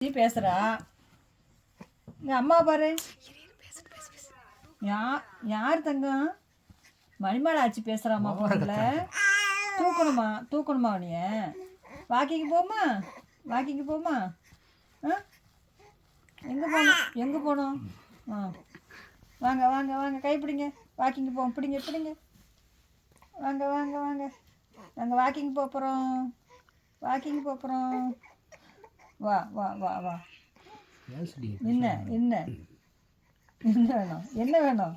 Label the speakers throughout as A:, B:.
A: பேசுறா. எங்க அம்மா பாரு. யார் தங்கம்? மணிமாலை ஆச்சு பேசுறாமா போன்ல. தூக்கணுமா நீ? வாக்கிங் போமா? எங்கே போகணும்? வாங்க வாங்க வாங்க கைப்பிடிங்க. வாக்கிங் போவோம். பிடிங்க. வாங்க நாங்கள் வாக்கிங் போகிறோம். வா வா வா வா. என்ன வேணும்?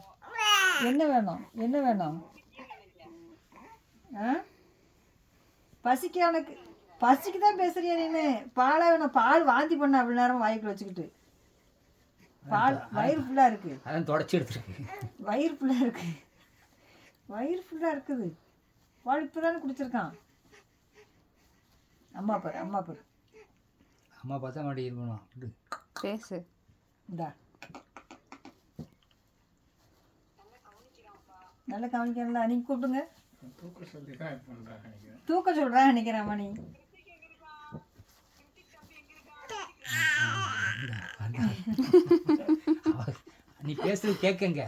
A: பசிக்கு தான் பேசுறியா நீ? பாலை வேணும். பால் வாந்தி பண்ண அவ்வளோ நேரம் வாய்க்குள்ள வச்சுக்கிட்டு. பால் வயிறு ஃபுல்லாக இருக்குது.
B: அதான் தொடச்சி எடுத்துருக்கு.
A: வயிறு ஃபுல்லாக இருக்குது. பால் இப்போ தானே குடிச்சிருக்கான். அம்மா பாரு.
B: அம்மா பார்த்தா மாட்டி இது பண்ணுவான்.
C: பேசு.
A: இந்தா நல்லா கவனிக்கல. நீங்கள் கூப்பிடுங்க. தூக்க சொல்கிறேன் நினைக்கிறேன் மணி.
B: நீ பேசுறது கேட்குங்க.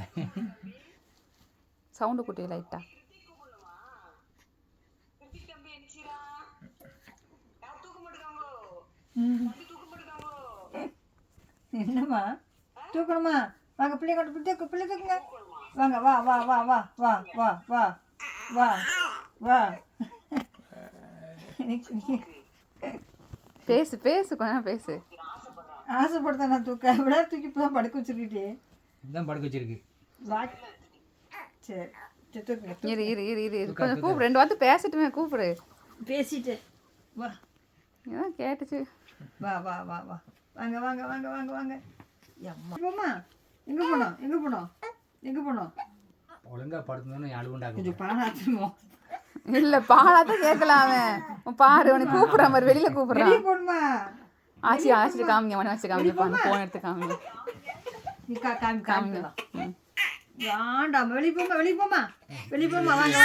C: சவுண்டு குட்டி லைட்டா.
A: என்னம்மா தூக்கணுமா? வாங்க பிள்ளை கொண்டு பிள்ளை தூக்குங்க. வாங்க வா வா வா வா வா வா வா வா வா.
C: பேசு கொஞ்சம் பேசு.
A: ஆசைப்படுத்த நான் விட தூக்கி இப்போ தான் படுக்க வச்சுருக்கிட்டே.
B: இதுதான் படுக்க வச்சிருக்கு.
A: சரி
C: இரு கொஞ்சம் கூப்பிடு. 2 வார்த்தை பேசிட்டுமே கூப்பிடு.
A: பேசிட்டு வா.
C: ஏன் கேட்டுச்சு.
A: வா வா வா வா வாங்க வாங்க வாங்க வாங்க வாங்க. போமா. எங்கே போனோம்?
B: ஒழுங்கா படுத்தணும்னு அழுகுண்டாகும்.
A: கொஞ்சம் பாலாத்துமோ
C: இல்லை பாலாத்தான் கேட்கலாம். அவன் பாரு அவனுக்கு கூப்பிட்ற மாதிரி வெளியில கூப்பிட்றான்.
A: போடுமா
C: ஆச்சு காமிங்க. மணி வச்சு காமிங்க. போன் எடுத்து காமிங்க.
A: காமிக்கலாம். வேண்டாம். வெளியே போமா. வாங்க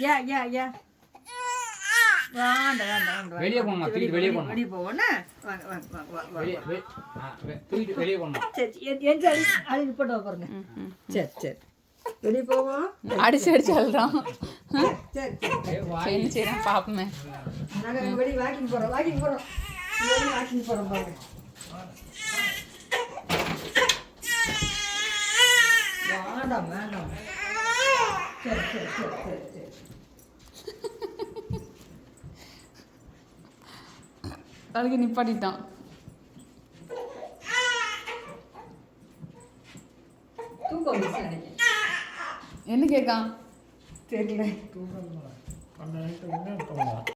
A: ஏ வேண்டாம்.
B: வெளியே போமா. வெளியே
A: போவோண்ணா.
B: வெளியே போமா.
A: சரி அழுது போட்டு பாருங்க. சரி வெளியே போவோம்.
C: அடிச்சு அழுறான்.
A: சரி
C: செய்யறான் பாப்போமே.
A: நாங்கள் வெளியே வாக்கிங் போகிறோம் பாருங்க. வேண்டாம். சரி.
C: அதுக்கு நிப்பாட்டிட்டான். என்ன கேட்கான்
A: தெரியல.